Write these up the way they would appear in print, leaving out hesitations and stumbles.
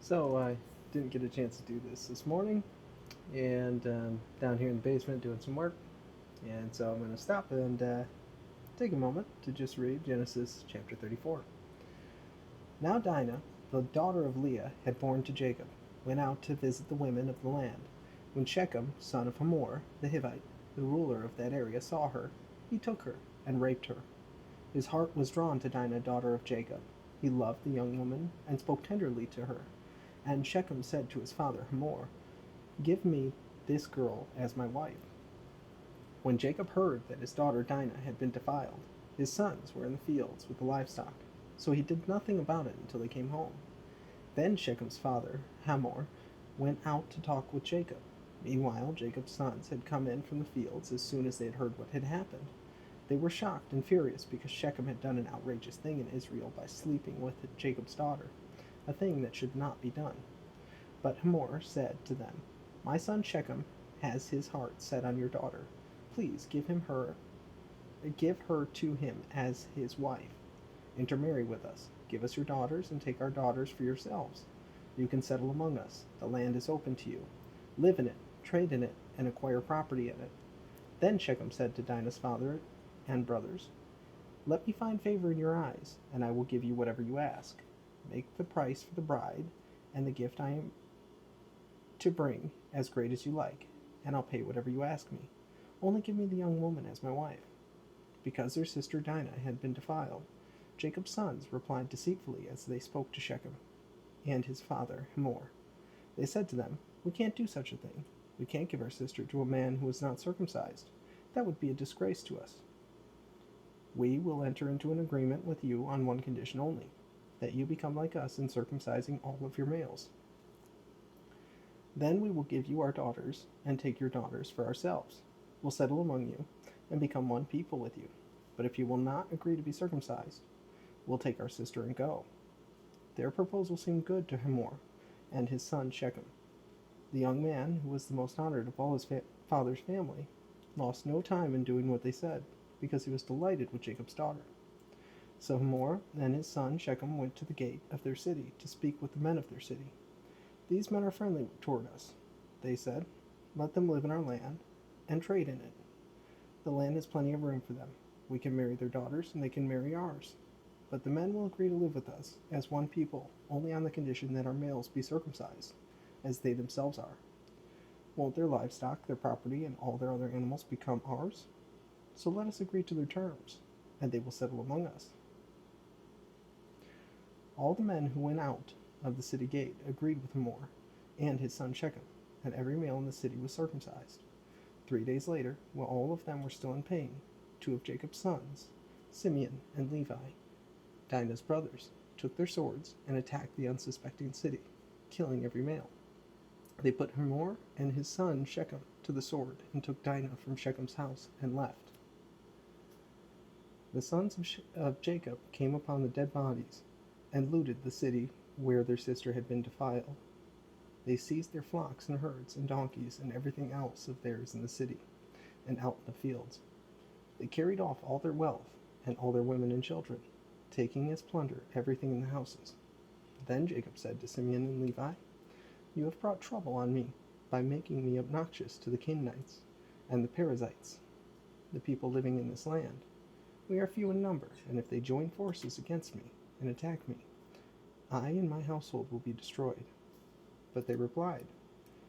So I didn't get a chance to do this morning, and down here in the basement doing some work, and so I'm going to stop and take a moment to just read Genesis chapter 34. Now Dinah, the daughter of Leah, had borne to Jacob, went out to visit the women of the land. When Shechem, son of Hamor, the Hivite, the ruler of that area, saw her, he took her and raped her. His heart was drawn to Dinah, daughter of Jacob. He loved the young woman and spoke tenderly to her. And Shechem said to his father Hamor, "Give me this girl as my wife." When Jacob heard that his daughter Dinah had been defiled, his sons were in the fields with the livestock, so he did nothing about it until they came home. Then Shechem's father, Hamor, went out to talk with Jacob. Meanwhile, Jacob's sons had come in from the fields as soon as they had heard what had happened. They were shocked and furious because Shechem had done an outrageous thing in Israel by sleeping with Jacob's daughter, a thing that should not be done. But Hamor said to them, "My son Shechem has his heart set on your daughter. Please give her to him as his wife. Intermarry with us. Give us your daughters and take our daughters for yourselves. You can settle among us. The land is open to you. Live in it, trade in it, and acquire property in it." Then Shechem said to Dinah's father and brothers, "Let me find favor in your eyes, and I will give you whatever you ask. Make the price for the bride and the gift I am to bring as great as you like, and I'll pay whatever you ask me. Only give me the young woman as my wife." Because their sister Dinah had been defiled, Jacob's sons replied deceitfully as they spoke to Shechem and his father Hamor. They said to them, "We can't do such a thing. We can't give our sister to a man who is not circumcised. That would be a disgrace to us. We will enter into an agreement with you on one condition only, that you become like us in circumcising all of your males. Then we will give you our daughters and take your daughters for ourselves. We'll settle among you and become one people with you. But if you will not agree to be circumcised, we'll take our sister and go." Their proposal seemed good to Hamor and his son Shechem. The young man, who was the most honored of all his father's family, lost no time in doing what they said, because he was delighted with Jacob's daughter. So Hamor and his son Shechem went to the gate of their city to speak with the men of their city. "These men are friendly toward us," they said. "Let them live in our land and trade in it. The land has plenty of room for them. We can marry their daughters, and they can marry ours. But the men will agree to live with us as one people only on the condition that our males be circumcised, as they themselves are. Won't their livestock, their property, and all their other animals become ours? So let us agree to their terms, and they will settle among us." All the men who went out of the city gate agreed with Hamor and his son Shechem, and every male in the city was circumcised. 3 days later, while all of them were still in pain, two of Jacob's sons, Simeon and Levi, Dinah's brothers, took their swords and attacked the unsuspecting city, killing every male. They put Hamor and his son Shechem to the sword and took Dinah from Shechem's house and left. The sons of Jacob came upon the dead bodies and looted the city where their sister had been defiled. They seized their flocks and herds and donkeys and everything else of theirs in the city and out in the fields. They carried off all their wealth and all their women and children, taking as plunder everything in the houses. Then Jacob said to Simeon and Levi, "You have brought trouble on me by making me obnoxious to the Canaanites and the Perizzites, the people living in this land. We are few in number, and if they join forces against me and attack me, I and my household will be destroyed." But they replied,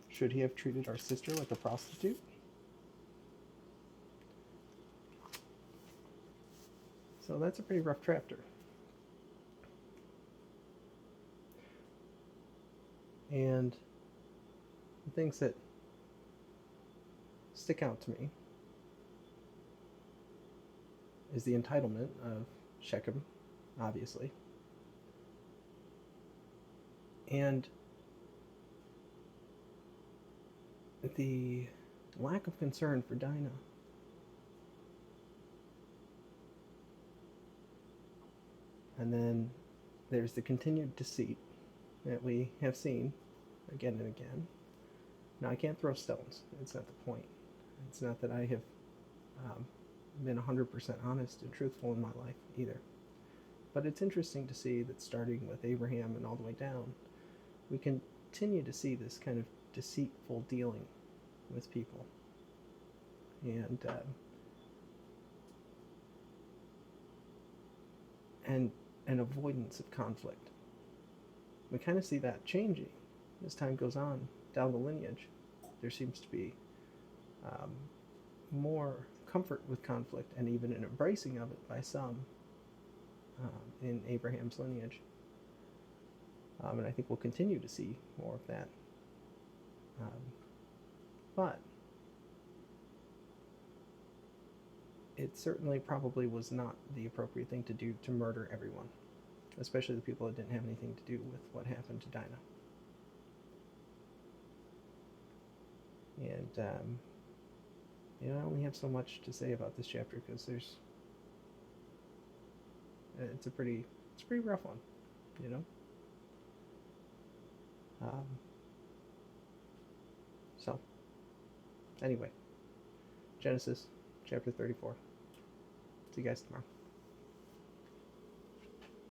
"Should he have treated our sister like a prostitute?" So that's a pretty rough chapter. And the things that stick out to me is the entitlement of Shechem, obviously, and the lack of concern for Dinah. And then there's the continued deceit that we have seen again and again. Now, I can't throw stones. It's not the point. It's not that I have been 100% honest and truthful in my life either. But it's interesting to see that starting with Abraham and all the way down, we continue to see this kind of deceitful dealing with people, and and an avoidance of conflict. We kind of see that changing as time goes on down the lineage. There seems to be um, more comfort with conflict and even an embracing of it by some in Abraham's lineage. And I think we'll continue to see more of that. But it certainly probably was not the appropriate thing to do to murder everyone, especially the people that didn't have anything to do with what happened to Dinah. And I only have so much to say about this chapter because it's a pretty rough one, you know. So anyway, Genesis chapter 34. See you guys tomorrow.